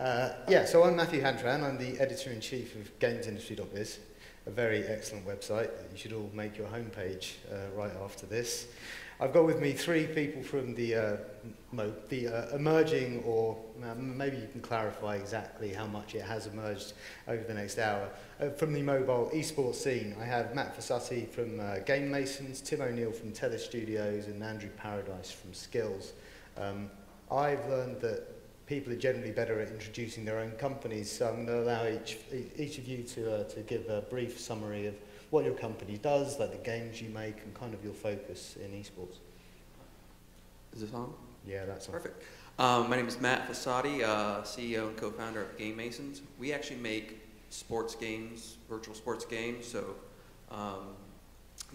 Yeah, so I'm Matthew Handrahan. I'm the editor-in-chief of GamesIndustry.biz, a very excellent website that you should all make your homepage right after this. I've got with me three people from the emerging, or maybe you can clarify exactly how much it has emerged over the next hour, from the mobile esports scene. I have Matt Fossati from Game Masons, Tim O'Neill from Tether Studios, and Andrew Paradise from Skillz. I've learned that people are generally better at introducing their own companies, so I'm going to allow each of you to give a brief summary of what your company does, like the games you make, and kind of your focus in esports. Is this on? Yeah, that's on. Perfect. My name is Matt Fossati, CEO and co-founder of Game Masons. We actually make sports games, virtual sports games, so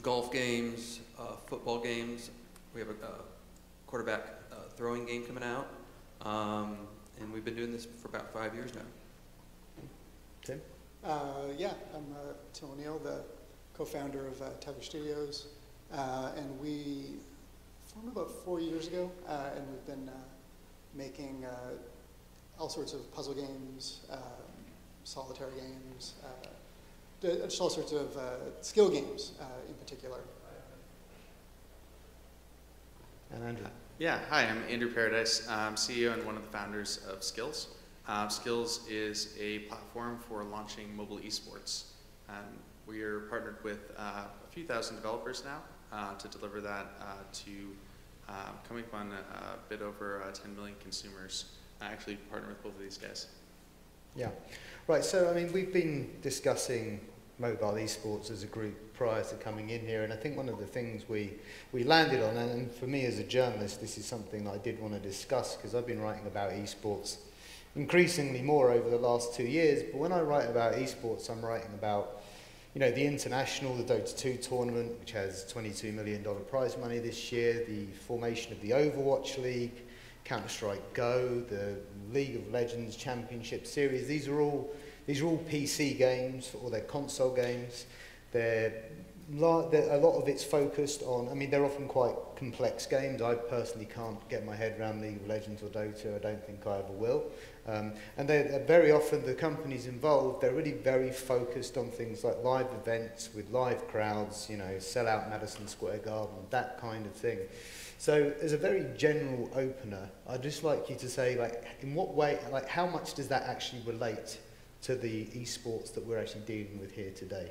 golf games, football games. We have a quarterback throwing game coming out, and we've been doing this for about 5 years now. Tim? Yeah, I'm Tim O'Neill, the co-founder of Tether Studios, and we formed about 4 years ago, and we've been making all sorts of puzzle games, solitaire games, just all sorts of skill games in particular. And Andrew? Yeah, hi, I'm Andrew Paradise. I'm CEO and one of the founders of Skillz. Skillz is a platform for launching mobile esports. We are partnered with a few thousand developers now to deliver that to coming up on a bit over 10 million consumers. I actually partner with both of these guys. Yeah, right, so I mean, we've been discussing mobile esports as a group prior to coming in here, and I think one of the things we landed on, and for me as a journalist, this is something that I did want to discuss because I've been writing about esports increasingly more over the last 2 years, but when I write about esports, I'm writing about, you know, the international, the Dota 2 tournament, which has $22 million prize money this year, the formation of the Overwatch League, Counter-Strike Go, the League of Legends Championship Series. These are all PC games, or they're console games. A lot of it's focused on, I mean, they're often quite complex games. I personally can't get my head around League of Legends or Dota. I don't think I ever will. And they're very often, the companies involved, they're really very focused on things like live events with live crowds, you know, sell out Madison Square Garden, that kind of thing. So as a very general opener, I'd just like you to say, like, in what way, like, how much does that actually relate to the esports that we're actually dealing with here today?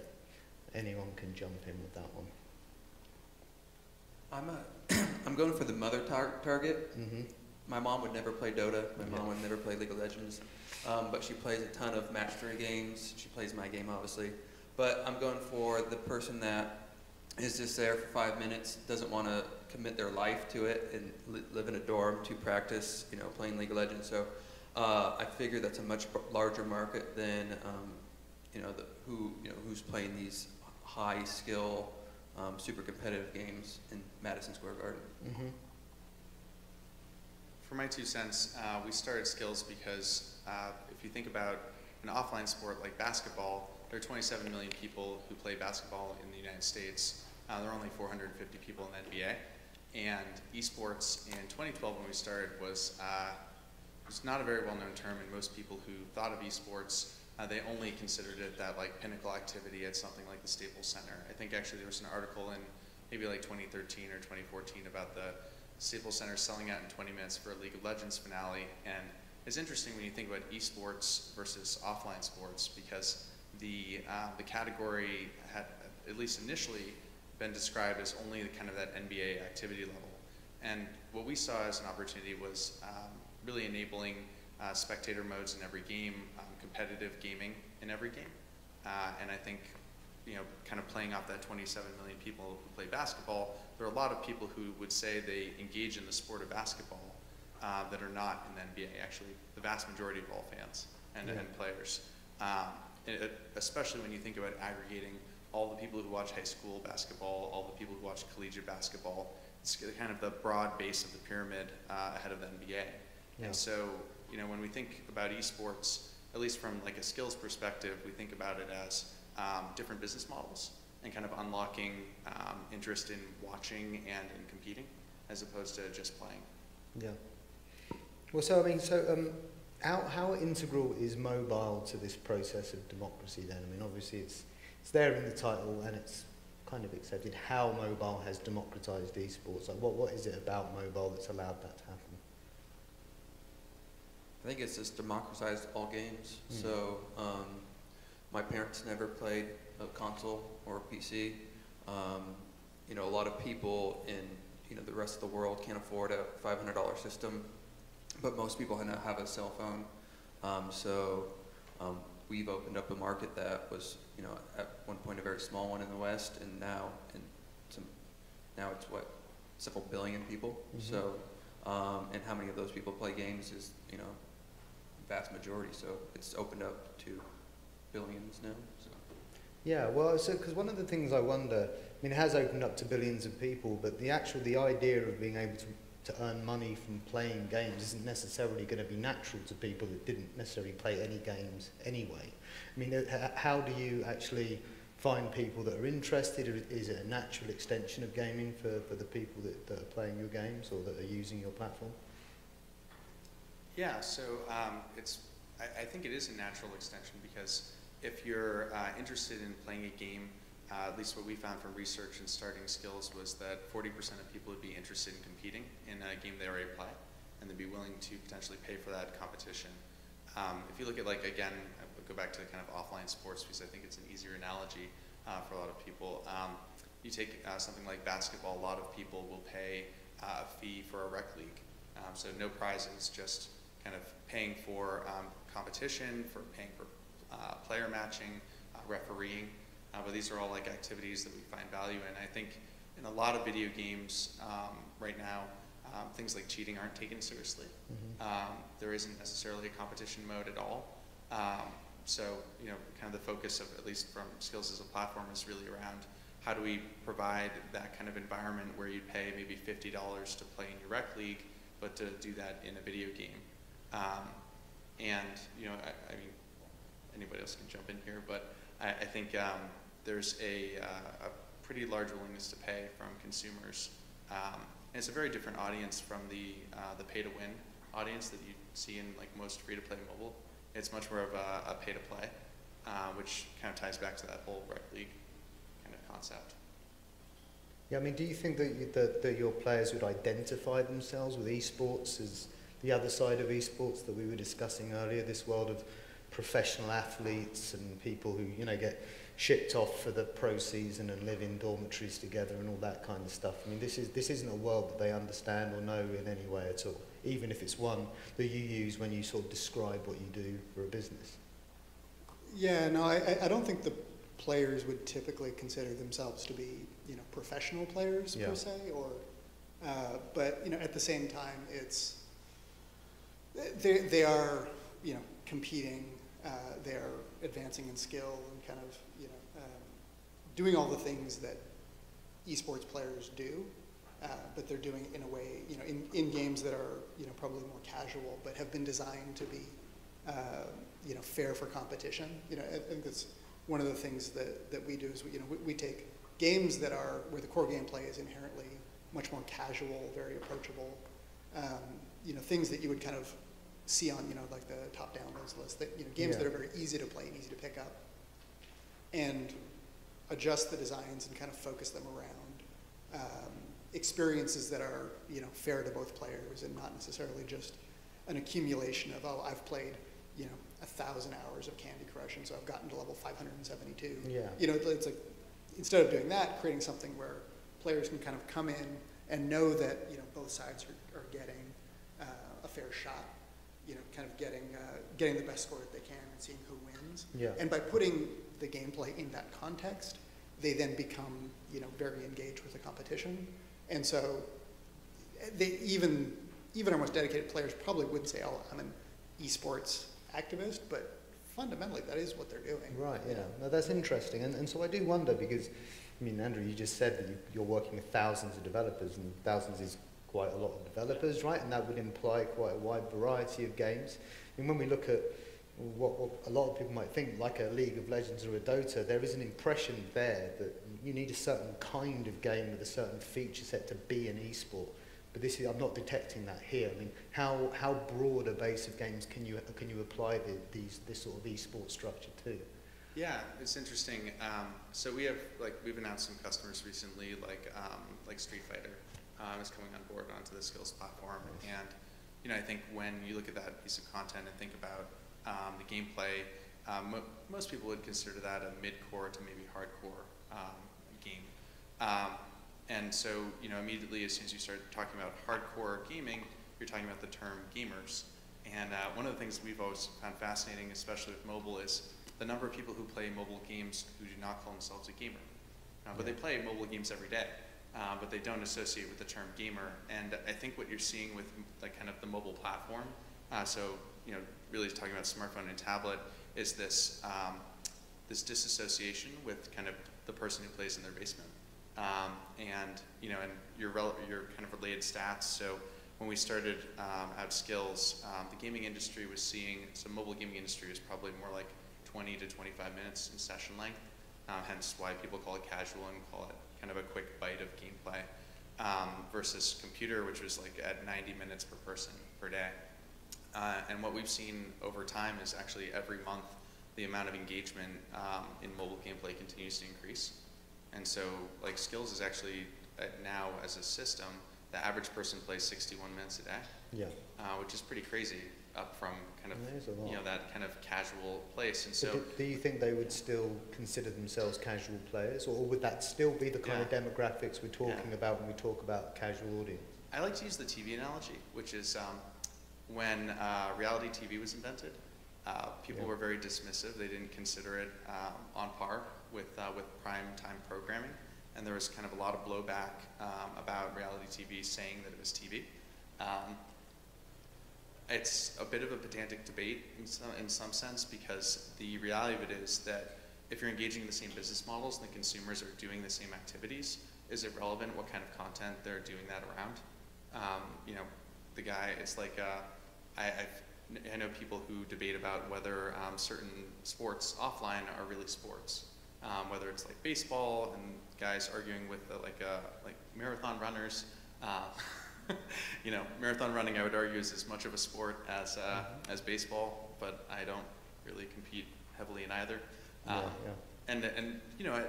Anyone can jump in with that one. I'm going for the mother target. Mm-hmm. My mom would never play Dota. My mom would never play League of Legends. But she plays a ton of match 3 games. She plays my game, obviously. But I'm going for the person that is just there for 5 minutes, doesn't want to commit their life to it and live in a dorm to practice, you know, playing League of Legends. So I figure that's a much larger market than, you know, who's playing these high skill, super competitive games in Madison Square Garden. Mm-hmm. For my 2 cents, we started Skillz because if you think about an offline sport like basketball, there are 27 million people who play basketball in the United States. There are only 450 people in the NBA. And esports in 2012 when we started was not a very well-known term, and most people who thought of esports, they only considered it that like pinnacle activity at something like the Staples Center. I think actually there was an article in maybe like 2013 or 2014 about the Staples Center selling out in 20 minutes for a League of Legends finale. And it's interesting when you think about esports versus offline sports, because the category had, at least initially, been described as only kind of that NBA activity level. And what we saw as an opportunity was really enabling spectator modes in every game, competitive gaming in every game. And I think, you know, kind of playing off that 27 million people who play basketball, there are a lot of people who would say they engage in the sport of basketball that are not in the NBA. Actually, the vast majority of all fans and players. Especially when you think about aggregating all the people who watch high school basketball, all the people who watch collegiate basketball. It's kind of the broad base of the pyramid ahead of the NBA. Yeah. And so, you know, when we think about esports, at least from like a Skillz perspective, we think about it as different business models and kind of unlocking interest in watching and in competing, as opposed to just playing. Yeah. Well, so I mean, How integral is mobile to this process of democracy then? I mean, obviously it's there in the title and it's kind of accepted. How mobile has democratized esports? Like what is it about mobile that's allowed that to happen? I think it's just democratized all games. So my parents never played a console or a PC. You know, a lot of people in the rest of the world can't afford a $500 system, but most people have a cell phone. We've opened up a market that was, at one point a very small one in the West, and now it's what, several billion people. So, and how many of those people play games is, vast majority. So it's opened up to billions now. So. Yeah, well, because one of the things I wonder, I mean, it has opened up to billions of people, but the idea of being able to earn money from playing games isn't necessarily going to be natural to people that didn't necessarily play any games anyway. I mean, how do you actually find people that are interested, or is it a natural extension of gaming for the people that are playing your games or that are using your platform? Yeah, so I think it is a natural extension, because if you're interested in playing a game, at least what we found from research and starting Skillz was that 40% of people would be interested in competing in a game they already play, and they'd be willing to potentially pay for that competition. If you look at, again, I would go back to kind of offline sports, because I think it's an easier analogy for a lot of people. You take something like basketball, a lot of people will pay a fee for a rec league. So no prizes, just kind of paying for competition, for paying for player matching, refereeing. But these are all activities that we find value in. I think in a lot of video games right now, things like cheating aren't taken seriously. There isn't necessarily a competition mode at all. So kind of the focus of, at least from Skillz as a platform, is really around how do we provide that kind of environment where you pay maybe $50 to play in your rec league, but to do that in a video game. I mean, anybody else can jump in here, but I think there's a pretty large willingness to pay from consumers. And it's a very different audience from the pay-to-win audience that you see in most free-to-play mobile. It's much more of a pay-to-play, which kind of ties back to that whole rec league kind of concept. Yeah, I mean, do you think that your players would identify themselves with esports as the other side of esports that we were discussing earlier, this world of professional athletes and people who get shipped off for the pro season and live in dormitories together and all that kind of stuff? I mean, this isn't a world that they understand or know in any way at all, even if it's one that you use when you sort of describe what you do for a business. Yeah, no, I don't think the players would typically consider themselves to be professional players per se, or but at the same time, it's they are competing, they are advancing in skill and kind of doing all the things that esports players do, but they're doing it in a way in games that are probably more casual, but have been designed to be fair for competition. I think that's one of the things that we do is we take games that are where the core gameplay is inherently much more casual, very approachable, things that you would kind of see on like the top downloads list, that games that are very easy to play and easy to pick up, and adjust the designs and kind of focus them around experiences that are fair to both players and not necessarily just an accumulation of, oh, I've played 1,000 hours of Candy Crush and so I've gotten to level 572. Yeah. It's like, instead of doing that, creating something where players can kind of come in and know that both sides are getting a fair shot, kind of getting the best score that they can and seeing who wins. Yeah. And by putting the gameplay in that context, they then become very engaged with the competition. And so they even our most dedicated players probably wouldn't say, oh, I'm an esports activist, but fundamentally that is what they're doing. Right, yeah. No, that's interesting. And so I do wonder, because, I mean, Andrew, you just said that you're working with thousands of developers, and thousands is quite a lot of developers, right? And that would imply quite a wide variety of games. And when we look at what a lot of people might think, like a League of Legends or a Dota, there is an impression there that you need a certain kind of game with a certain feature set to be an esport. but this is, I'm not detecting that here. I mean, how broad a base of games can you apply this sort of esports structure to? Yeah, it's interesting. So we've announced some customers recently, like Street Fighter is coming on board onto the Skillz platform, and I think when you look at that piece of content and think about the gameplay, most people would consider that a mid-core to maybe hardcore game. And so, immediately as soon as you start talking about hardcore gaming, you're talking about the term gamers. And one of the things we've always found fascinating, especially with mobile, is the number of people who play mobile games who do not call themselves a gamer. But they play mobile games every day, but they don't associate with the term gamer. And I think what you're seeing with kind of the mobile platform, really talking about smartphone and tablet, is this this disassociation with kind of the person who plays in their basement. And your kind of related stats. So when we started at Skillz, the gaming industry was seeing, so mobile gaming industry was probably more like 20 to 25 minutes in session length, hence why people call it casual and call it kind of a quick bite of gameplay, versus computer, which was like at 90 minutes per person per day. And what we've seen over time is actually every month the amount of engagement in mobile gameplay continues to increase. And so like Skillz is actually now as a system, the average person plays 61 minutes a day, which is pretty crazy, up from kind of that kind of casual place. And so, do you think they would still consider themselves casual players, or would that still be the kind of demographics we're talking about when we talk about casual audience? I like to use the TV analogy, which is when reality TV was invented, people were very dismissive. They didn't consider it on par with prime time programming, and there was kind of a lot of blowback about reality TV saying that it was TV. It's a bit of a pedantic debate in some sense, because the reality of it is that if you're engaging in the same business models and the consumers are doing the same activities, is it relevant what kind of content they're doing that around? The guy, it's like, I know people who debate about whether certain sports offline are really sports, whether it's like baseball and guys arguing with like marathon runners. Marathon running, I would argue, is as much of a sport as baseball, but I don't really compete heavily in either. And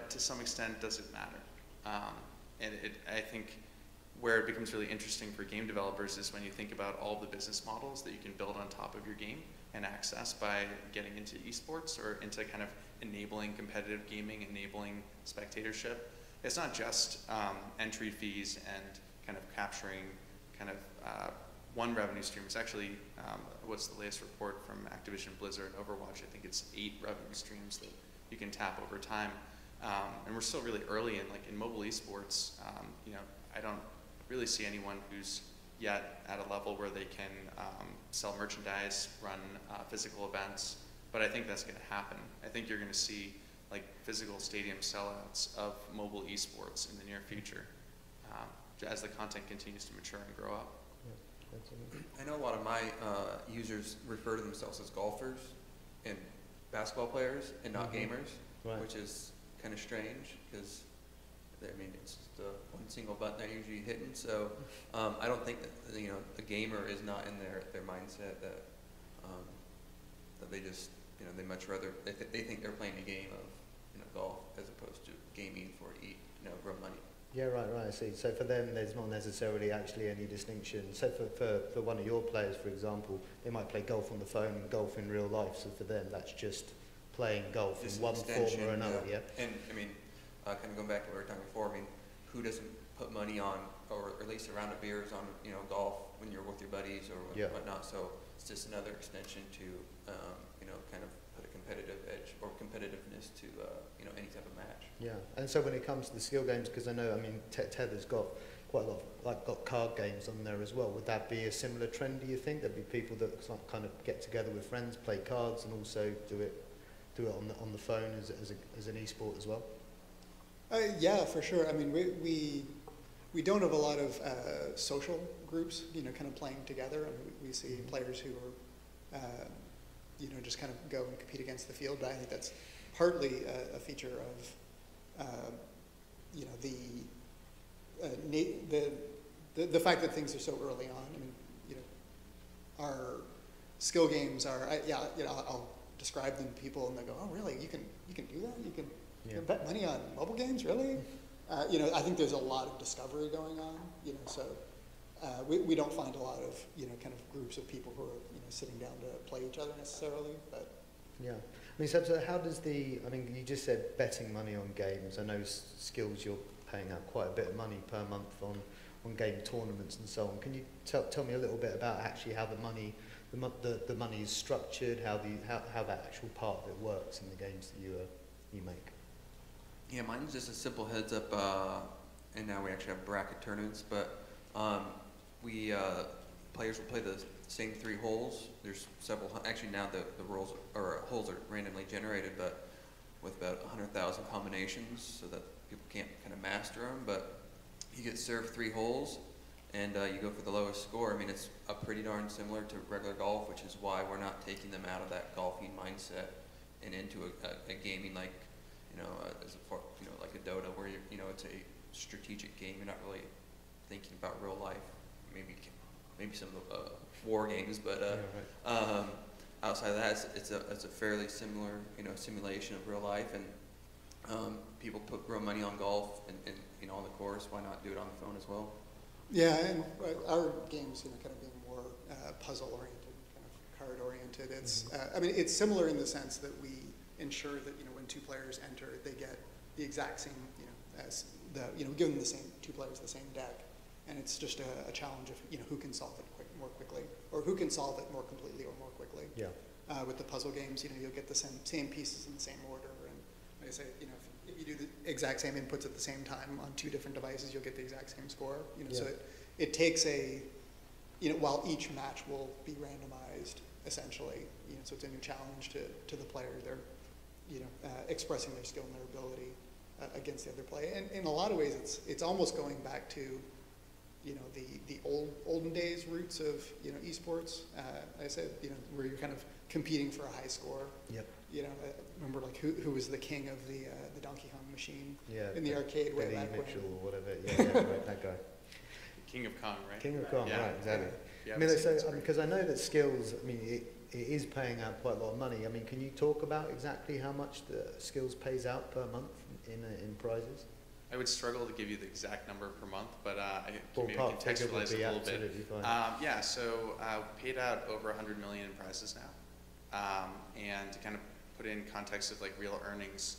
to some extent, does it matter? I think where it becomes really interesting for game developers is when you think about all the business models that you can build on top of your game and access by getting into esports or into kind of enabling competitive gaming, enabling spectatorship. It's not just entry fees and kind of capturing kind of one revenue stream. It's actually, what's the latest report from Activision Blizzard and Overwatch? I think it's 8 revenue streams that you can tap over time. And we're still really early in mobile esports. I don't really see anyone who's yet at a level where they can sell merchandise, run physical events, but I think that's going to happen. I think you're going to see like physical stadium sellouts of mobile esports in the near future, as the content continues to mature and grow up. I know a lot of my users refer to themselves as golfers and basketball players and not gamers, which is kind of strange because it's the one single button they're usually hitting. So I don't think that a gamer is not in their mindset that they just they much rather they think they're playing a game of golf as opposed to gaming for grow money. Yeah, right, I see. So for them, there's not necessarily actually any distinction. So for one of your players, for example, they might play golf on the phone and golf in real life. So for them, that's just playing golf in one form or another, yeah? And kind of going back to what we were talking before, who doesn't put money on, or at least a round of beers on, golf when you're with your buddies or whatnot. So it's just another extension to, kind of put a competitive edge or competitiveness to, any type of match. Yeah, and so when it comes to the skill games, because I know, Tether's got quite a lot of, got card games on there as well. Would that be a similar trend, do you think? There'd be people that kind of get together with friends, play cards, and also do it on the phone as an esport as well? Yeah, for sure. We don't have a lot of social groups, kind of playing together. We see players who are, just kind of go and compete against the field. But I think that's partly a feature of, the the fact that things are so early on. I mean, our skill games are, I'll describe them to people and they go, oh really, you can do that? You can bet money on mobile games, really? I think there's a lot of discovery going on, so we don't find a lot of, kind of groups of people who are, sitting down to play each other necessarily, but. Yeah. I mean, so how does you just said betting money on games. I know Skillz, you're paying out quite a bit of money per month on game tournaments and so on. Can you tell me a little bit about actually how the money is structured, how that actual part of it works in the games that you make? Yeah, mine's just a simple heads up, and now we actually have bracket tournaments, but players will play the same 3 holes. There's several, actually now the holes are randomly generated, but with about 100,000 combinations so that people can't kind of master them, but you get served 3 holes and you go for the lowest score. I mean, it's pretty darn similar to regular golf, which is why we're not taking them out of that golfing mindset and into a gaming like, like a Dota where it's a strategic game. You're not really thinking about real life. Maybe some of the war games, but outside of that, it's a fairly similar simulation of real life, and people put real money on golf and on the course. Why not do it on the phone as well? Yeah, and our games, kind of being more puzzle oriented, kind of card oriented. It's it's similar in the sense that we ensure that when 2 players enter, they get the exact same we give them the same 2 players the same deck. And it's just a challenge of who can solve it more quickly, or who can solve it more completely or more quickly. Yeah. With the puzzle games, you'll get the same pieces in the same order, and like I say, if you do the exact same inputs at the same time on 2 different devices, you'll get the exact same score. So it takes while each match will be randomized essentially. So it's a new challenge to the player. They're expressing their skill and their ability against the other player. And in a lot of ways, it's almost going back to the olden days roots of esports. I said where you're kind of competing for a high score. Yep. Remember like who was the king of the Donkey Kong machine in the arcade way back when? Mitchell or whatever. Yeah, right, that guy. King of Kong, right? King of Kong, right? Exactly. Yeah, I mean, because I know that Skillz. I mean, it is paying out quite a lot of money. I mean, can you talk about exactly how much the Skillz pays out per month in prizes? I would struggle to give you the exact number per month, but I can maybe contextualize it a little bit. So paid out over 100 million in prizes now, and to kind of put in context of like real earnings.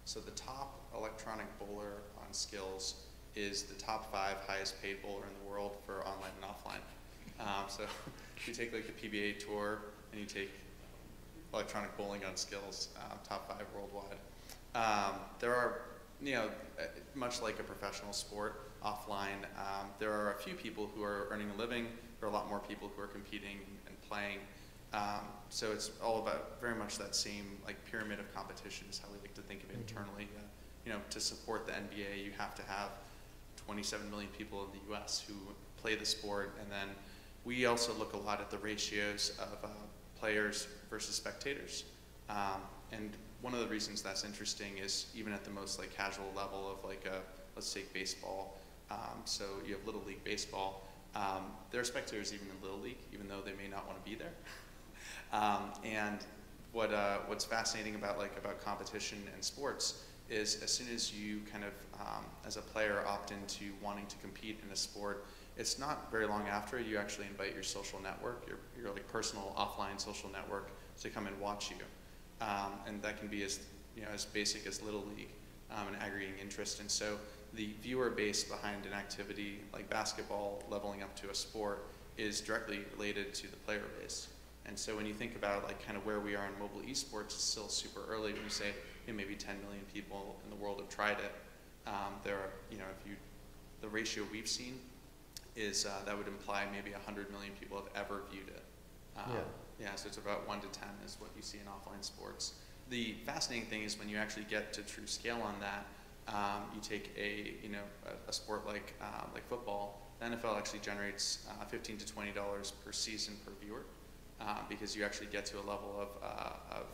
So the top electronic bowler on Skillz is the top 5 highest paid bowler in the world for online and offline. So if you take like the PBA tour and you take electronic bowling on Skillz, top 5 worldwide. There are much like a professional sport offline, there are a few people who are earning a living. There are a lot more people who are competing and playing. So it's all about very much that same like pyramid of competition is how we like to think of it internally. To support the NBA, you have to have 27 million people in the U.S. who play the sport, and then we also look a lot at the ratios of players versus spectators. And one of the reasons that's interesting is even at the most like casual level of like let's take baseball. So you have Little League baseball. There are spectators even in Little League, even though they may not want to be there. And what's fascinating about competition and sports is as soon as you kind of as a player opt into wanting to compete in a sport, it's not very long after you actually invite your social network, your like personal offline social network to come and watch you. And that can be as basic as Little League and aggregating interest. And so the viewer base behind an activity like basketball leveling up to a sport is directly related to the player base. And so when you think about like kind of where we are in mobile esports, it's still super early. When you say maybe 10 million people in the world have tried it, there are the ratio we've seen is that would imply maybe 100 million people have ever viewed it. So it's about 1 to 10 is what you see in offline sports. The fascinating thing is when you actually get to true scale on that, you take a sport like football. The NFL actually generates $15 to $20 per season per viewer because you actually get to a level of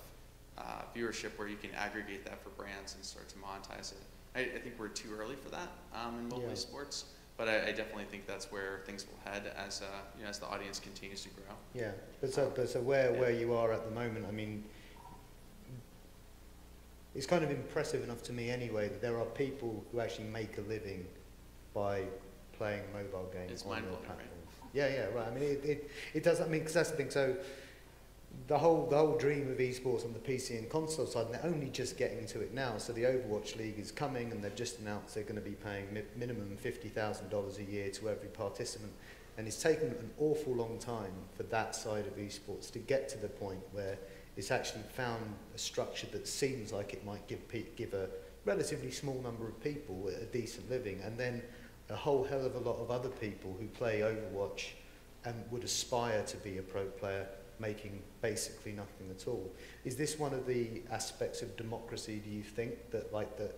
viewership where you can aggregate that for brands and start to monetize it. I think we're too early for that in mobile esports. But I definitely think that's where things will head as as the audience continues to grow. Yeah, but so where you are at the moment, I mean, it's kind of impressive enough to me anyway that there are people who actually make a living by playing mobile games It's on your mind-blowing, platforms. right? Yeah, right. I mean, it does. I mean, because that's the thing. So the whole dream of esports on the PC and console side, and they're only just getting into it now. So the Overwatch League is coming, and they've just announced they're going to be paying minimum $50,000 a year to every participant. And it's taken an awful long time for that side of esports to get to the point where it's actually found a structure that seems like it might give a relatively small number of people a decent living, and then a whole hell of a lot of other people who play Overwatch and would aspire to be a pro player making basically nothing at all. Is this one of the aspects of democracy, do you think, that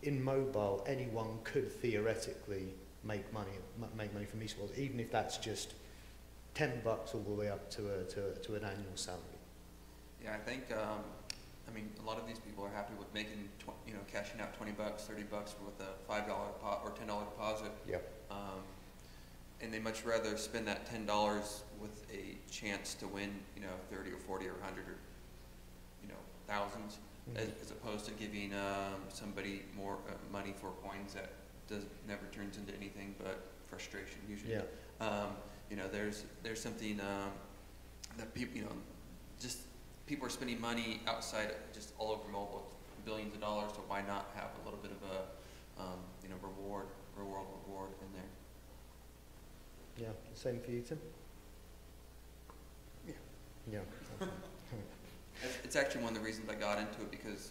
in mobile anyone could theoretically make money from esports, even if that's just $10 all the way up to an annual salary? Yeah, I think, I mean, a lot of these people are happy with making, cashing out $20, $30 with a $5 or $10 deposit. Yep. And they much rather spend that $10 with a chance to win, 30 or 40 or 100 or, thousands, as opposed to giving somebody more money for coins that never turns into anything but frustration usually. Yeah. There's something that people, just people are spending money outside, just all over mobile, billions of dollars. So why not have a little bit of a, reward in there? Yeah, same for you, Tim? Yeah. Yeah. It's actually one of the reasons I got into it, because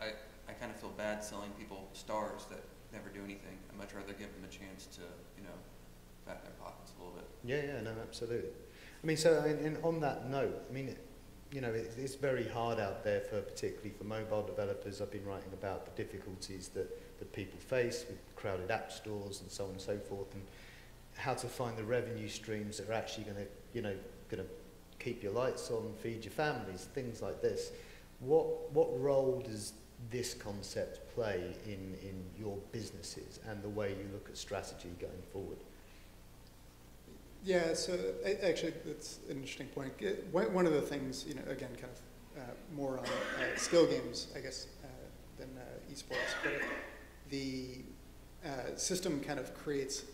I kind of feel bad selling people stars that never do anything. I'd much rather give them a chance to, fatten their pockets a little bit. Yeah, no, absolutely. I mean, so and on that note, I mean, it's very hard out there particularly for mobile developers. I've been writing about the difficulties that people face with crowded app stores and so on and so forth, and how to find the revenue streams that are actually going to keep your lights on, feed your families, things like this. What role does this concept play in your businesses and the way you look at strategy going forward? Yeah, so actually that's an interesting point. One of the things, again, kind of more on skill games, I guess, than esports, but the system kind of creates,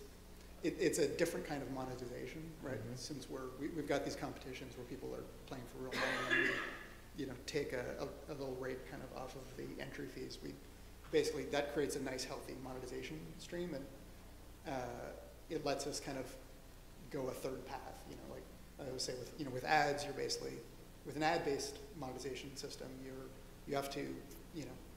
it's a different kind of monetization, right? Mm-hmm. Since we've got these competitions where people are playing for real money, and we, take a little rate kind of off of the entry fees. Basically, that creates a nice, healthy monetization stream, and it lets us kind of go a third path. Like I always say, with ads, you're basically, with an ad-based monetization system, you have to,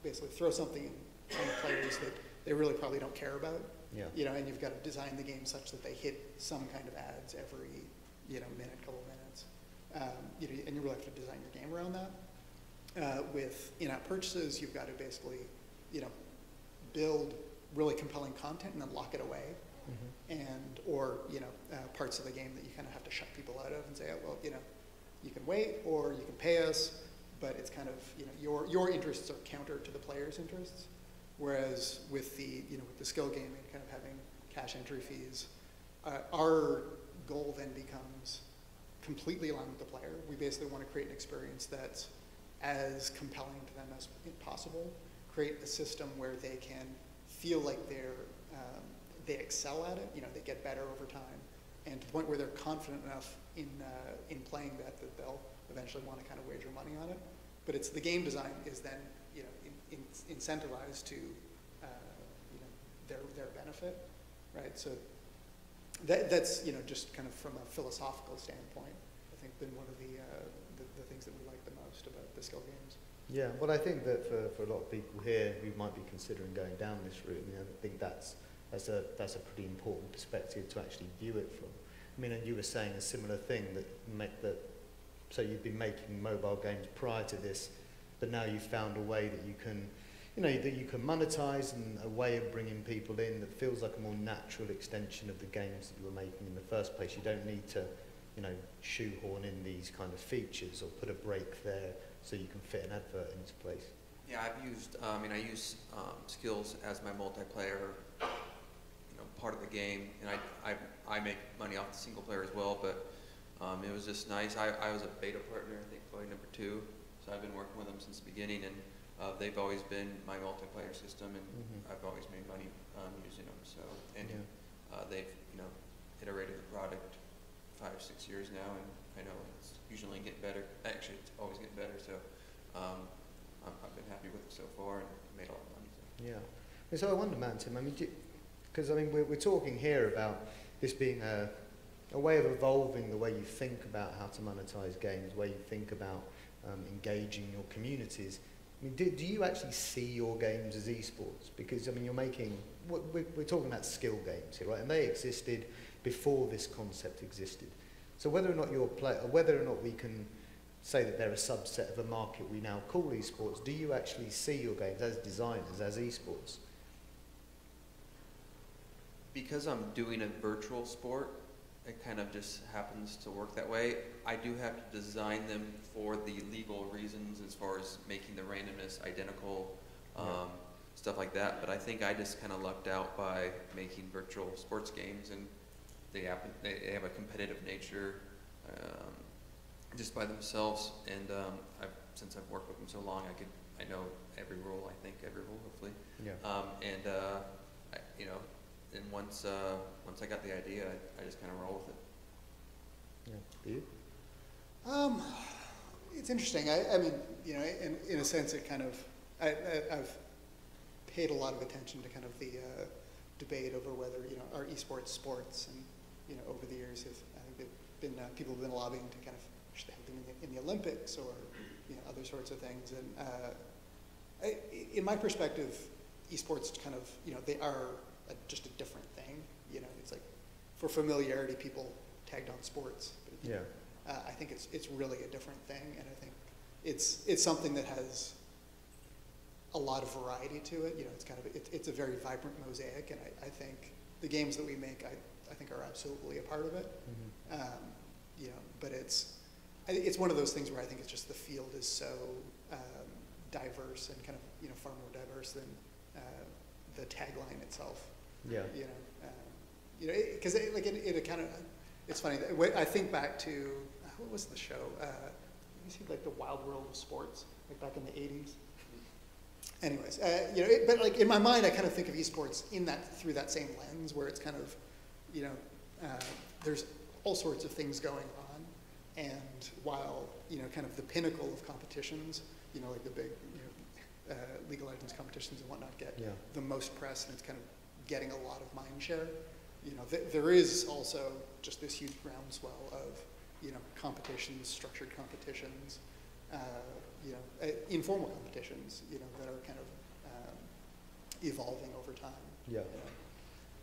basically throw something in front of players that they really probably don't care about. Yeah. And you've got to design the game such that they hit some kind of ads every, minute, couple of minutes. And you really have to design your game around that. With in-app purchases, you've got to basically, build really compelling content and then lock it away. Mm-hmm. Or parts of the game that you kind of have to shut people out of and say, oh, well, you can wait or you can pay us, but it's kind of, your interests are counter to the player's interests. Whereas with the skill gaming, kind of having cash entry fees, our goal then becomes completely aligned with the player. We basically want to create an experience that's as compelling to them as possible, create a system where they can feel like they excel at it, they get better over time, and to the point where they're confident enough in playing that they'll eventually want to kind of wager money on it. But it's the game design is then, incentivized to, their benefit, right? So that's, just kind of from a philosophical standpoint, I think been one of the things that we like the most about the skill games. Yeah, well, I think that for a lot of people here who might be considering going down this route, I think that's a pretty important perspective to actually view it from. I mean, and you were saying a similar thing so you've been making mobile games prior to this, but now you've found a way that you can, that you can monetize, and a way of bringing people in that feels like a more natural extension of the games that you were making in the first place. You don't need to, shoehorn in these kind of features or put a break there so you can fit an advert into place. Yeah, I use Skillz as my multiplayer, part of the game, and I make money off the single player as well. But it was just nice. I was a beta partner, I think, probably number 2. So I've been working with them since the beginning, and they've always been my multiplayer system, and I've always made money using them. So and they've iterated the product 5 or 6 years now, and I know it's usually getting better. Actually, it's always getting better. So I've been happy with it so far and made a lot of money. So. Yeah. And so I wonder, man, Tim, I mean, because we're talking here about this being a way of evolving the way you think about how to monetize games, the way you think about engaging your communities. I mean, do you actually see your games as esports? Because I mean, you're making we're talking about skill games here, right? And they existed before this concept existed. So whether or not whether or not we can say that they're a subset of a market we now call esports, do you actually see your games as designers, as esports? Because I'm doing a virtual sport, it kind of just happens to work that way. I do have to design them for the legal reasons as far as making the randomness identical, stuff like that. But I think I just kind of lucked out by making virtual sports games, and they have a competitive nature just by themselves. And since I've worked with them so long, I know every rule. I think every rule, hopefully. Yeah. And once I got the idea, I just kind of roll with it. Yeah. Do you? It's interesting. I mean, in a sense, it kind of I've paid a lot of attention to kind of the debate over whether are esports sports, and over the years, I think people have been lobbying to kind of have them in the Olympics or other sorts of things. And in my perspective, esports kind of they are just a different thing. It's like for familiarity, people tagged on sports. But I think it's really a different thing, and I think it's something that has a lot of variety to it. It's kind of it's a very vibrant mosaic, and I think the games that we make, I think are absolutely a part of it. But it's one of those things where I think it's just the field is so diverse and kind of far more diverse than the tagline itself. Yeah. Because it kind of, it's funny. I think back to what was the show? You see, like the Wild World of Sports, like back in the '80s. Anyways, but like in my mind, I kind of think of esports through that same lens, where it's kind of, there's all sorts of things going on, and while kind of the pinnacle of competitions, like the big, League of Legends competitions and whatnot get the most press, and it's kind of getting a lot of mind share. There is also just this huge groundswell of, competitions, structured competitions, informal competitions, that are kind of evolving over time. Yeah.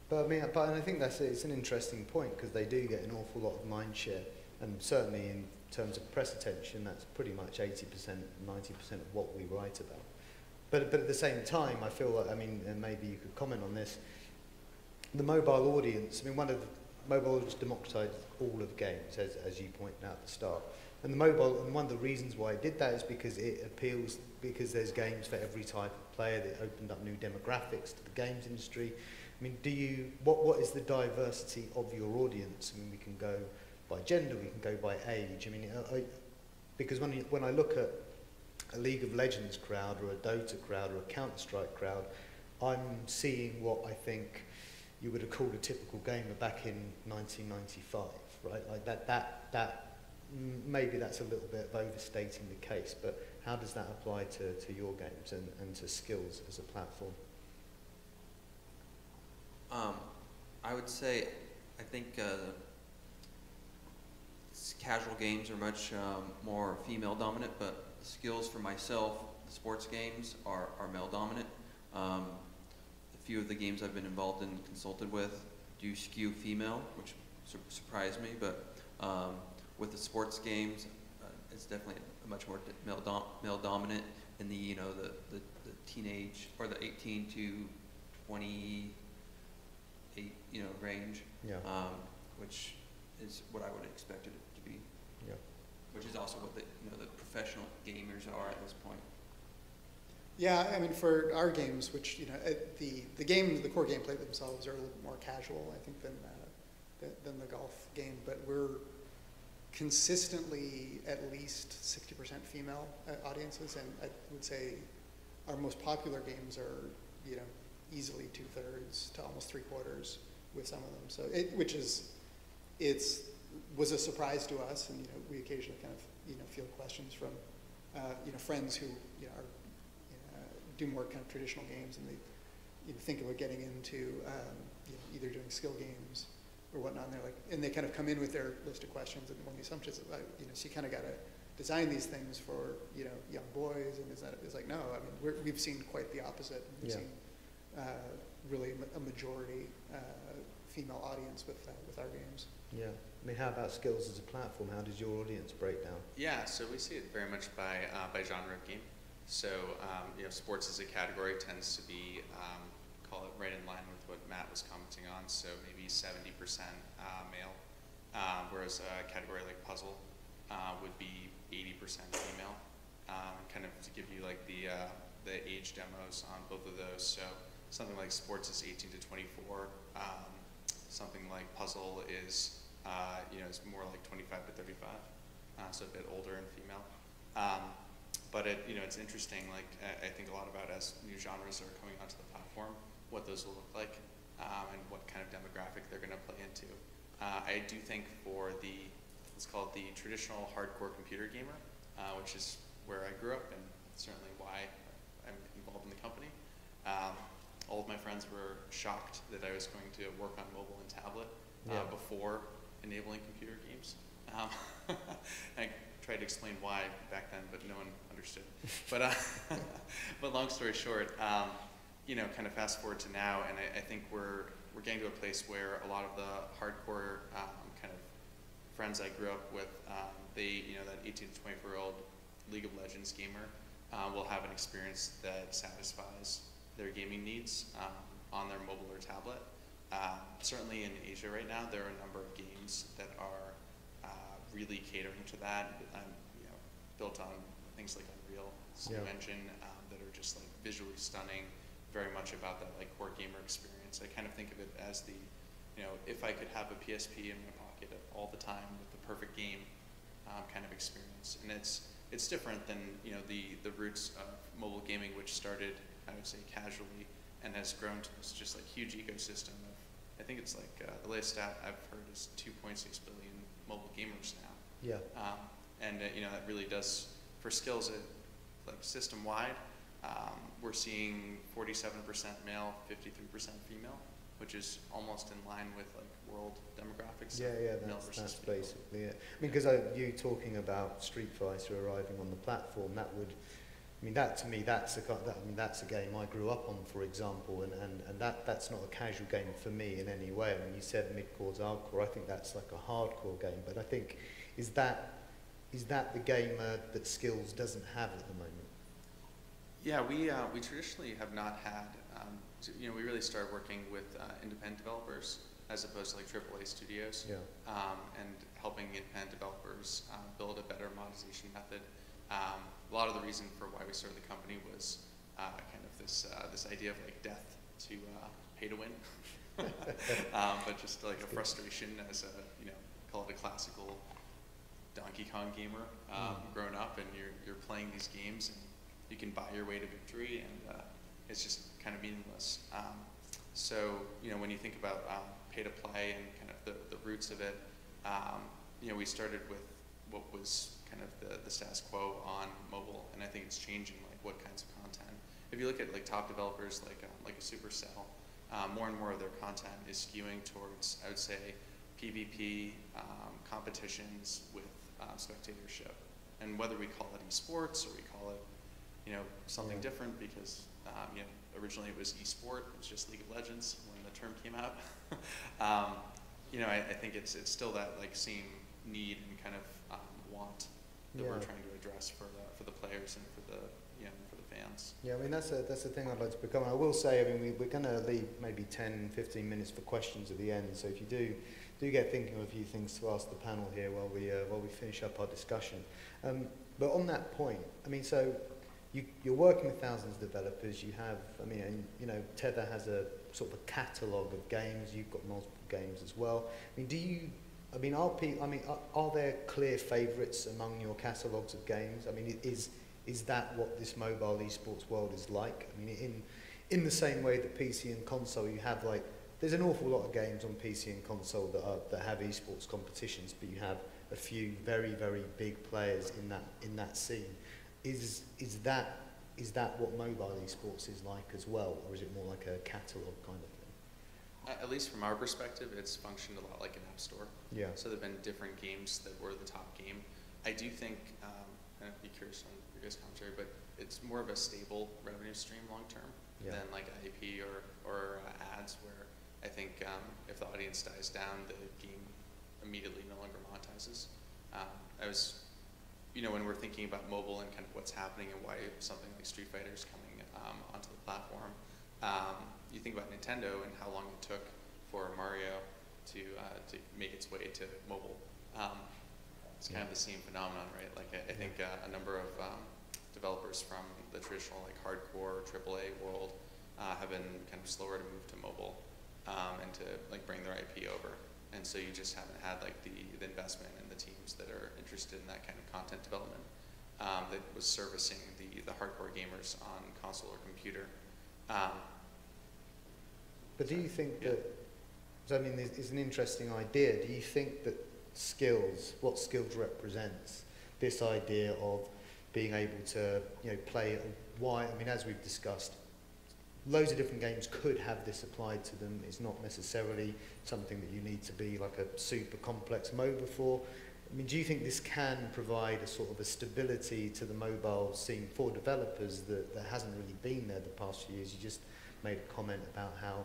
But I mean, I think it's an interesting point, because they do get an awful lot of mind share, and certainly in terms of press attention, that's pretty much 80%, 90% of what we write about. But at the same time, I feel like, and maybe you could comment on this, the mobile audience, mobile audience democratized all of games, as you pointed out at the start. And one of the reasons why it did that is because it appeals, because there's games for every type of player. That opened up new demographics to the games industry. What is the diversity of your audience? We can go by gender, we can go by age. Because when I look at a League of Legends crowd, or a Dota crowd, or a Counter-Strike crowd, I'm seeing what I think you would have called a typical gamer back in 1995, right? Like that maybe that's a little bit of overstating the case, but how does that apply to your games and to Skillz as a platform? I would say, I think casual games are much more female dominant, but Skillz for myself, the sports games are male dominant. A few of the games I've been involved in and consulted with do skew female, which surprised me, but with the sports games, it's definitely much more male dominant in the the teenage, or the 18 to 28 range, which is what I would have expected it to be. Yeah. Which is also what the professional gamers are at this point. Yeah, I mean, for our games, which, you know, the core gameplay themselves are a little bit more casual, I think, than the golf game, but we're consistently at least 60% female audiences, and I would say our most popular games are, you know, easily 2/3 to almost 3/4 with some of them. So was a surprise to us, and, you know, we occasionally kind of, you know, field questions from, you know, friends who, you know, do more kind of traditional games, and they, you know, think about getting into, you know, either doing skill games or whatnot, and they're like, and they kind of come in with their list of questions, and one of the assumptions is, you know, so you kind of got to design these things for, you know, young boys, and it's like, no, I mean, we've seen quite the opposite. We've seen really a majority female audience with our games. Yeah. I mean, how about Skillz as a platform? How does your audience break down? Yeah, so we see it very much by genre of game. So, you know, sports as a category tends to be, call it right in line with what Matt was commenting on, so maybe 70% male, whereas a category like puzzle would be 80% female. Kind of to give you like the age demos on both of those. So something like sports is 18 to 24. Something like puzzle is, you know, is more like 25 to 35, so a bit older and female. But you know, it's interesting. Like I think a lot about as new genres are coming onto the platform, what those will look like, and what kind of demographic they're going to play into. I do think for let's call it the traditional hardcore computer gamer, which is where I grew up and certainly why I'm involved in the company. All of my friends were shocked that I was going to work on mobile and tablet before enabling computer games. I tried to explain why back then, but no one understood. But long story short, you know, kind of fast forward to now, and I think we're getting to a place where a lot of the hardcore kind of friends I grew up with, they, you know, that 18 to 24-year-old League of Legends gamer will have an experience that satisfies their gaming needs on their mobile or tablet. Certainly in Asia right now, there are a number of games that are really catering to that, you know, built on things like Unreal Engine that are just like visually stunning, very much about that like core gamer experience. I kind of think of it as the, you know, if I could have a PSP in my pocket all the time with the perfect game kind of experience. And it's different than, you know, the roots of mobile gaming, which started, I would say, casually and has grown to this just like huge ecosystem of, I think it's like the latest stat I've heard is 2.6 billion mobile gamers now. Yeah. And you know, that really does, for Skillz, like system-wide, we're seeing 47% male, 53% female, which is almost in line with like world demographics. Yeah, that's basically it. I mean, because you talking about Street Fighter arriving on the platform, that would, I mean, that to me, that's a game I grew up on, for example, and that's not a casual game for me in any way. I mean, you said mid-core to hardcore. I think that's like a hardcore game, but I think is that the gamer that Skillz doesn't have at the moment? Yeah, we traditionally have not had. You know, we really started working with independent developers as opposed to like AAA studios, and helping independent developers build a better monetization method. A lot of the reason for why we started the company was kind of this idea of like death to pay to win, but just like a frustration as a, you know, call it a classical Donkey Kong gamer, growing up, and you're playing these games and you can buy your way to victory, and it's just kind of meaningless. So, you know, when you think about pay to play and kind of the roots of it, you know, we started with what was kind of the status quo on mobile, and I think it's changing like what kinds of content. If you look at like top developers like a Supercell, more and more of their content is skewing towards, I would say, PvP competitions with spectatorship, and whether we call it esports or we call it, you know, something different, because you know, originally it was esport, it was just League of Legends when the term came out. You know, I think it's still that like same need and kind of want that we're trying to address for the players and for the, you know, for the fans. Yeah, I mean, that's the thing I'd like to become. I will say, I mean, we're going to leave maybe 10, 15 minutes for questions at the end. So if you do get thinking of a few things to ask the panel here while we finish up our discussion. But on that point, I mean, so you're working with thousands of developers. You have, I mean, and, you know, Tether has a sort of a catalogue of games. You've got multiple games as well. I mean, do you? I mean, are there clear favourites among your catalogues of games? I mean, is that what this mobile esports world is like? I mean, in the same way that PC and console, you have like, there's an awful lot of games on PC and console that have esports competitions, but you have a few very, very big players in that scene. Is that what mobile esports is like as well, or is it more like a catalogue kind of thing? At least from our perspective, it's functioned a lot like an app store. Yeah. So there have been different games that were the top game. I do think, and I'd be curious on your guys' commentary, but it's more of a stable revenue stream long term than like IP or ads, where I think if the audience dies down, the game immediately no longer monetizes. I was, you know, when we're thinking about mobile and kind of what's happening and why something like Street Fighter is coming onto the platform, you think about Nintendo and how long it took for Mario to make its way to mobile. It's kind of the same phenomenon, right? Like I think a number of developers from the traditional like hardcore AAA world have been kind of slower to move to mobile and to like bring their IP over. And so you just haven't had like the investment and the teams that are interested in that kind of content development that was servicing the hardcore gamers on console or computer. But do you think that, I mean, it's an interesting idea. Do you think that Skillz, what Skillz represents, this idea of being able to, you know, play why, I mean, as we've discussed, loads of different games could have this applied to them. It's not necessarily something that you need to be like a super complex MOBA for. I mean, do you think this can provide a sort of a stability to the mobile scene for developers that hasn't really been there the past few years? You just made a comment about how,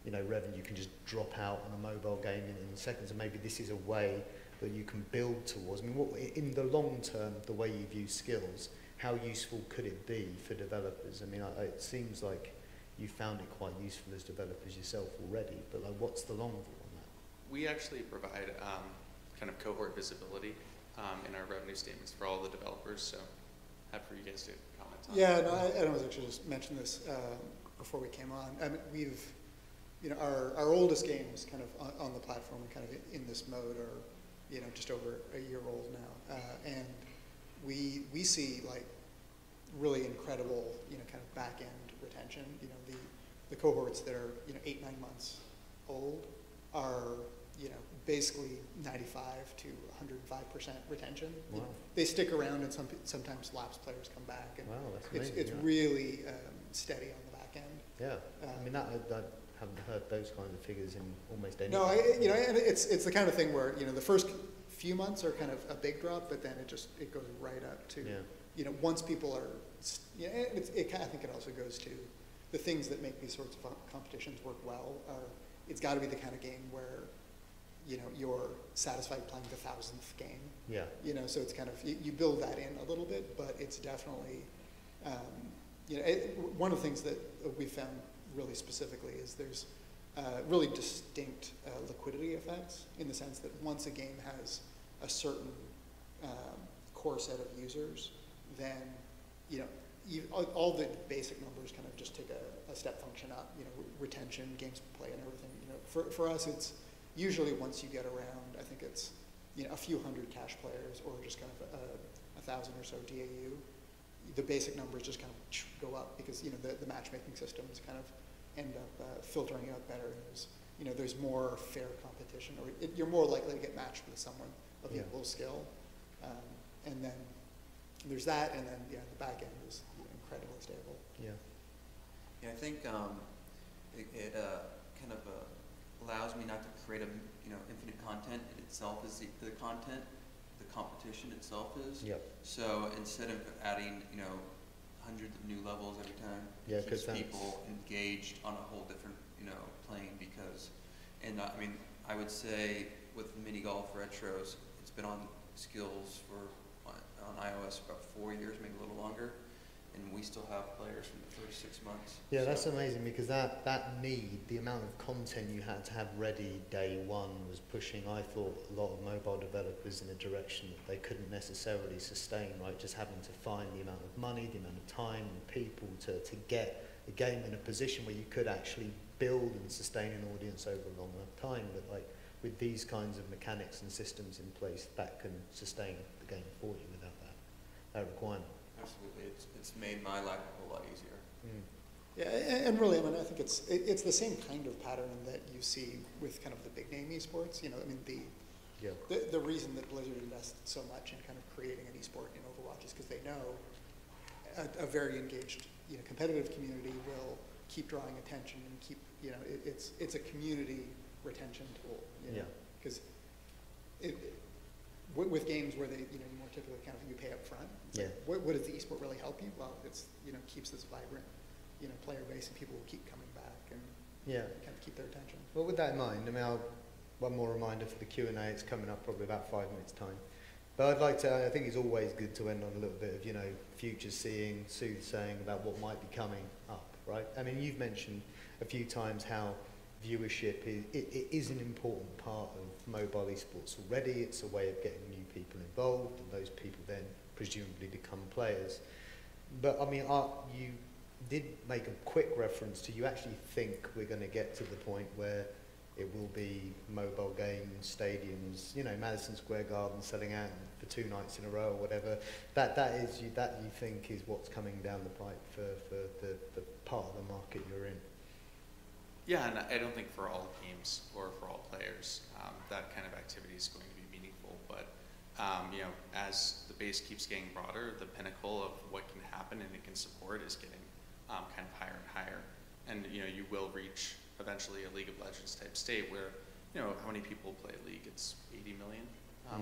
you know, revenue can just drop out on a mobile game in seconds, and maybe this is a way that you can build towards. I mean, what, in the long term, the way you view Skillz, how useful could it be for developers? I mean, it seems like you found it quite useful as developers yourself already, but like, what's the long view on that? We actually provide kind of cohort visibility in our revenue statements for all the developers, so happy for you guys to comment on Yeah, that. no, I was actually just mentioned this before we came on. I mean, we've, you know, our oldest games kind of on the platform and kind of in this mode are, you know, just over a year old now, and we see like really incredible, you know, kind of back end retention. You know, the cohorts that are, you know, 8-9 months old are, you know, basically 95 to 105% retention. Wow. You know, they stick around, and sometimes lapsed players come back. And Wow, that's amazing. it's really steady on the back end. Yeah, I mean, I haven't heard those kinds of figures in almost any. No, you know, and it's the kind of thing where, you know, the first few months are kind of a big drop, but then it goes right up to, you know, once people are, you know, I think it also goes to the things that make these sorts of competitions work well are, it's got to be the kind of game where, you know, you're satisfied playing the 1000th game. Yeah. You know, so it's kind of, you build that in a little bit, but it's definitely, you know, one of the things that we found really specifically is there's really distinct liquidity effects, in the sense that once a game has a certain core set of users, then, you know, all the basic numbers kind of just take a step function up, you know, retention, games play, and everything. You know, for us, it's usually once you get around, I think it's, you know, a few hundred cash players, or just kind of 1,000 or so DAU, the basic numbers just kind of go up, because, you know, the matchmaking systems kind of end up filtering out better. There's, you know, there's more fair competition, or you're more likely to get matched with someone of equal skill. And then there's that, and then, yeah, the back end is, you know, incredibly stable. Yeah. Yeah, I think it kind of allows me not to create infinite content. It itself is the content. The competition itself is. Yep. So instead of adding, you know, hundreds of new levels every time, it keeps people engaged on a whole different, you know, plane. Because, and I mean, I would say with mini golf retros, it's been on Skillz for on iOS about 4 years, maybe a little longer. And and we still have players from the first 6 months. Yeah, So- that's amazing, because that need, the amount of content you had to have ready day one was pushing, I thought, a lot of mobile developers in a direction that they couldn't necessarily sustain, right? Just having to find the amount of money, the amount of time and people to get the game in a position where you could actually build and sustain an audience over a long enough time. But like with these kinds of mechanics and systems in place, that can sustain the game for you without that requirement. Absolutely, it's made my life a whole lot easier. Mm. Yeah, and really, I mean, I think it's the same kind of pattern that you see with kind of the big name esports. You know, I mean, the reason that Blizzard invested so much in kind of creating an esport in Overwatch is because they know a very engaged, you know, competitive community will keep drawing attention and keep, you know, it's a community retention tool. You know? Yeah. Because with games where they, you know, you more typically kind of you pay up front. Yeah. What does the esport really help you? Well, it's, you know, keeps this vibrant, you know, player base, and people will keep coming back and kind of keep their attention. Well, with that in mind, I mean, one more reminder for the Q&A. It's coming up probably about 5 minutes' time. But I'd like to, I think it's always good to end on a little bit of, you know, future seeing, soothsaying about what might be coming up, right? I mean, you've mentioned a few times how viewership is an important part of mobile esports already. It's a way of getting new people involved, and those people then presumably become players. But I mean, you did make a quick reference to, you actually think we're going to get to the point where it will be mobile game stadiums, you know, Madison Square Garden selling out for 2 nights in a row or whatever. That you think is what's coming down the pipe for the part of the market you're in. Yeah, and I don't think for all games or for all players that kind of activity is going to be meaningful. But you know, as the base keeps getting broader, the pinnacle of what can happen and it can support is getting kind of higher and higher. And you know, you will reach eventually a League of Legends type state where, you know, how many people play League? It's 80 million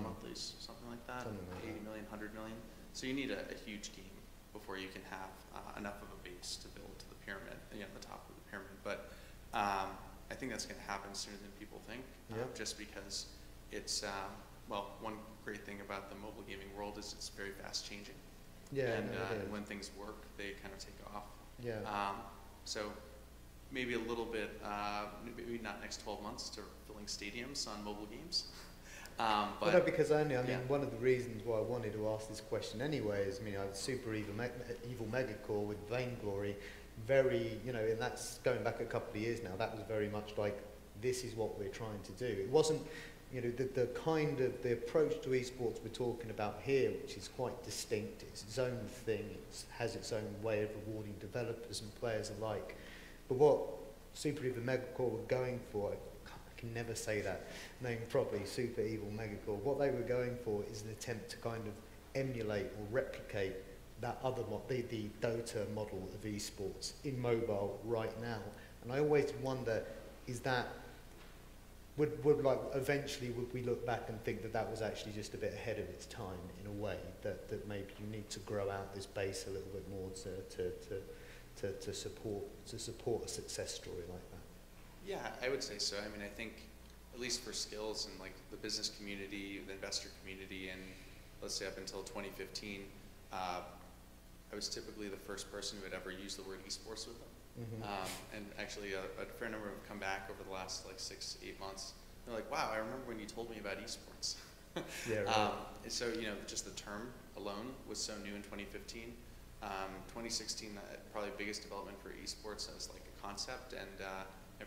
monthlies, something like that. Something like 80 million, 100 million. So you need a huge game before you can have enough of a base to build to the pyramid, you know, the top of the pyramid. But I think that's going to happen sooner than people think, just because it's, well, one great thing about the mobile gaming world is it's very fast changing. Yeah, and when things work, they kind of take off. Yeah. So maybe a little bit, maybe not next 12 months to filling stadiums on mobile games. But well, no, because I mean, one of the reasons why I wanted to ask this question anyway is, I mean, I was Super Evil Megacore with Vainglory, very, you know, and that's going back a couple of years now, that was very much like, this is what we're trying to do. It wasn't, you know, the kind of, the approach to esports we're talking about here, which is quite distinct, it's its own thing, it has its own way of rewarding developers and players alike. But what Super Evil Megacore were going for, I can never say that name properly, Super Evil Megacore, what they were going for is an attempt to kind of emulate or replicate that other the Dota model of esports in mobile right now. And I always wonder, is that, would like eventually would we look back and think that that was actually just a bit ahead of its time in a way, that maybe you need to grow out this base a little bit more to support a success story like that? yeah, I would say so. I mean, I think at least for Skillz and like the business community, the investor community, and let's say up until 2015, I was typically the first person who had ever used the word esports with them. And actually a fair number have come back over the last like 6-8 months. They're like, wow, I remember when you told me about esports. Yeah, right. So, you know, just the term alone was so new in 2015. 2016, probably the biggest development for esports as like a concept and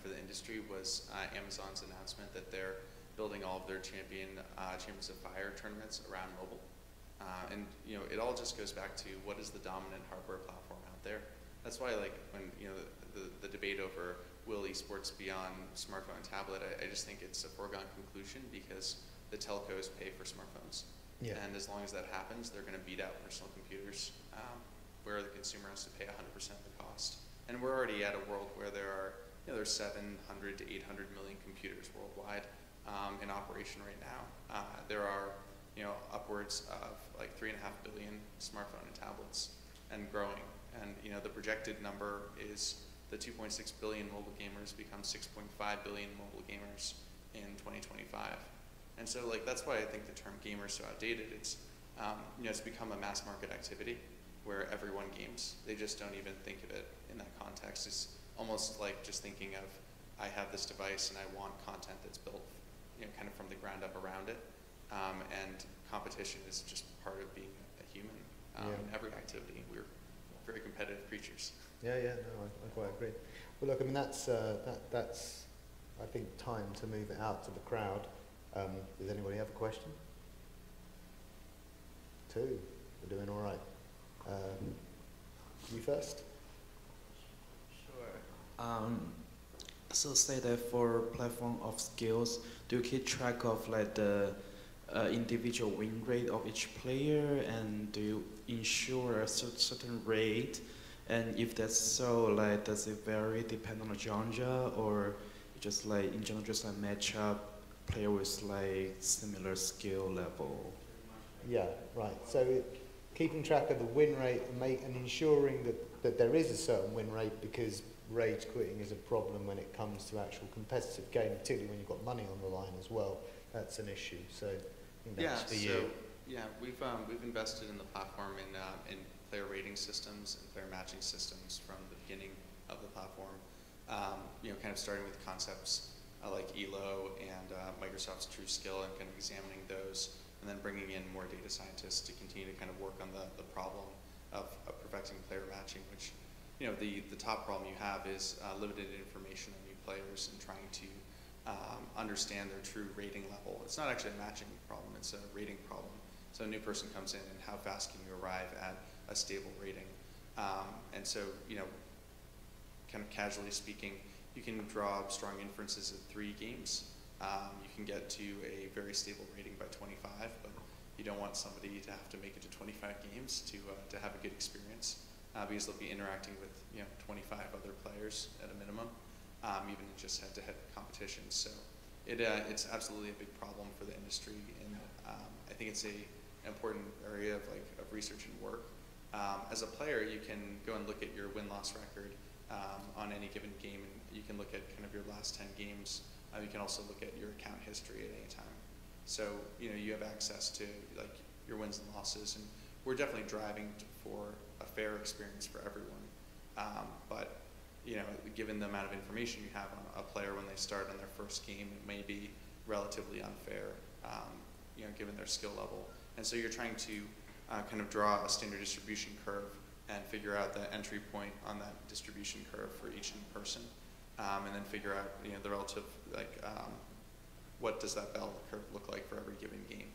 for the industry was Amazon's announcement that they're building all of their Champions of Fire tournaments around mobile. And you know, it all just goes back to what is the dominant hardware platform out there. That's why, like, when you know the debate over will esports be on smartphone and tablet, I just think it's a foregone conclusion because the telcos pay for smartphones, and as long as that happens, they're going to beat out personal computers, where the consumer has to pay 100% of the cost. And we're already at a world where there are, you know, there's 700 to 800 million computers worldwide in operation right now. There are, you know, upwards of like 3.5 billion smartphone and tablets, and growing. And you know, the projected number is the 2.6 billion mobile gamers become 6.5 billion mobile gamers in 2025. And so, like, that's why I think the term gamer is so outdated. It's you know, it's become a mass market activity, where everyone games. They just don't even think of it in that context. It's almost like just thinking of, I have this device and I want content that's built, kind of from the ground up around it. And competition is just part of being a human in every activity. We're very competitive creatures. Yeah, no, I quite agree. Well, look, I mean, that's I think, time to move it out to the crowd. Does anybody have a question? Two. We're doing all right. You first? Sure. So say that for platform of Skillz, do you keep track of like the individual win rate of each player, and do you ensure a certain rate? And if that's so, like, does it vary depending on the genre, or just like in general just like match up player with like similar skill level? Yeah, right. So keeping track of the win rate and ensuring that there is a certain win rate, because rage quitting is a problem when it comes to actual competitive game, particularly when you've got money on the line as well. That's an issue. So I think that's for you. Yeah, we've invested in the platform in player rating systems and player matching systems from the beginning of the platform. Kind of starting with concepts like ELO and Microsoft's True Skill, and kind of examining those, and then bringing in more data scientists to continue to kind of work on the problem of perfecting player matching, which, the top problem you have is limited information on new players and trying to understand their true rating level. It's not actually a matching problem, it's a rating problem. So a new person comes in, and how fast can you arrive at a stable rating? And so, kind of casually speaking, you can draw strong inferences of 3 games. You can get to a very stable rating by 25, but you don't want somebody to have to make it to 25 games to have a good experience, because they'll be interacting with 25 other players at a minimum, even in just head-to-head competitions. So it's absolutely a big problem for the industry, and I think it's an important area of research and work. As a player, you can go and look at your win-loss record on any given game, and you can look at kind of your last 10 games. You can also look at your account history at any time. So you have access to your wins and losses, and we're definitely driving for a fair experience for everyone. But given the amount of information you have on a player when they start on their first game, it may be relatively unfair, given their skill level. And so you're trying to kind of draw a standard distribution curve and figure out the entry point on that distribution curve for each new person, and then figure out the relative what does that bell curve look like for every given game,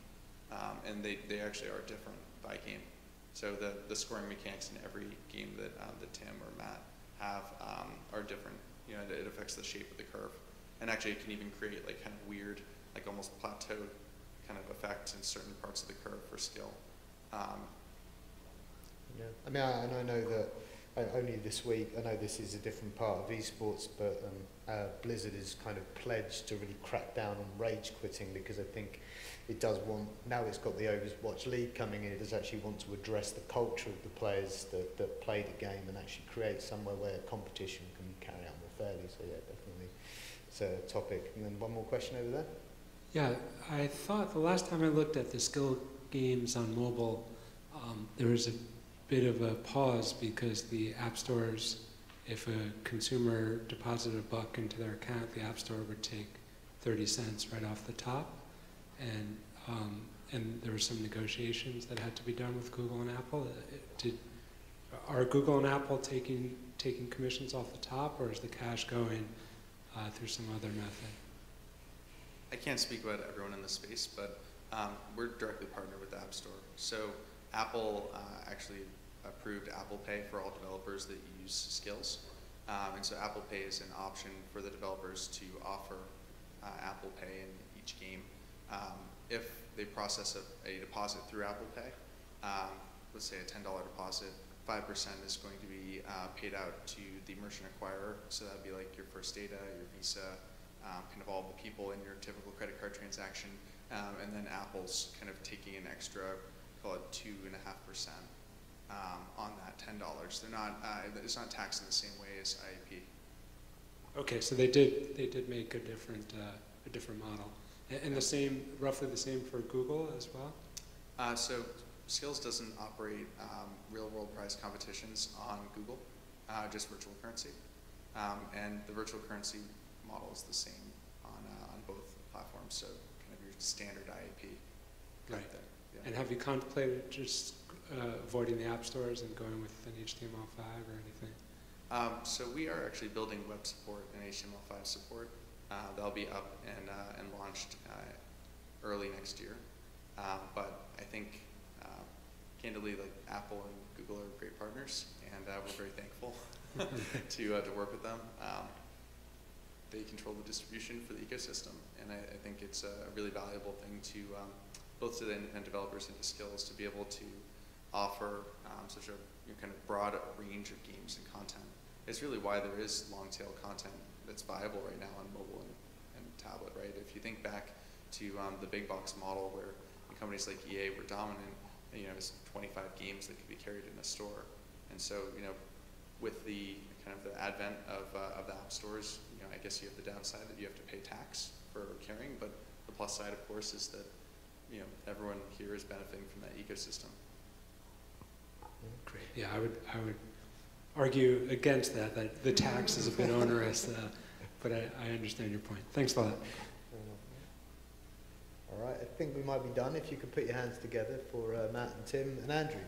and they actually are different by game. So the scoring mechanics in every game that Tim or Matt have are different. It affects the shape of the curve, and actually it can even create kind of weird, almost plateaued kind of effects in certain parts of the curve for skill. Yeah, I mean, I know that only this week, I know this is a different part of esports, but Blizzard is kind of pledged to really crack down on rage quitting, because I think it does want, now it's got the Overwatch League coming in, it does actually want to address the culture of the players that play the game and actually create somewhere where competition can carry out more fairly. So yeah, definitely it's a topic. And then one more question over there. Yeah, I thought the last time I looked at the skill games on mobile, there was a bit of a pause because the app stores, if a consumer deposited $1 into their account, the app store would take 30 cents right off the top, and there were some negotiations that had to be done with Google and Apple. Are Google and Apple taking commissions off the top, or is the cash going through some other method? I can't speak about everyone in the space, but we're directly partnered with the App Store. So Apple actually approved Apple Pay for all developers that use Skillz. And so Apple Pay is an option for the developers to offer Apple Pay in each game. If they process a deposit through Apple Pay, let's say a $10 deposit, 5% is going to be paid out to the merchant acquirer. So that'd be like your First Data, your Visa, kind of all the people in your typical credit card transaction. And then Apple's kind of taking an extra, call it 2.5%. On that $10, they're not. It's not taxed in the same way as IAP. Okay, so they did make a different model, and the same, roughly the same for Google as well. So Skillz doesn't operate real-world prize competitions on Google, just virtual currency. And the virtual currency model is the same on both platforms, so kind of your standard IAP. Right. There. Yeah. And have you contemplated just avoiding the app stores and going with an HTML5 or anything? So we are actually building web support and HTML5 support. That'll be up and launched early next year. But I think, candidly, like Apple and Google are great partners, and we're very thankful to work with them. They control the distribution for the ecosystem, and I think it's a really valuable thing to both to the independent developers and to Skillz to be able to offer such a kind of broad range of games and content. It's really why there is long-tail content that's viable right now on mobile and tablet, right? If you think back to the big box model where companies like EA were dominant, it's 25 games that could be carried in a store. And so, with the kind of the advent of the app stores, I guess you have the downside that you have to pay tax for carrying, but the plus side, of course, is that everyone here is benefiting from that ecosystem. Great. Yeah, I would argue against that the tax is a bit onerous, but I understand your point. Thanks a lot. All right, I think we might be done. If you could put your hands together for Matt and Tim and Andrew.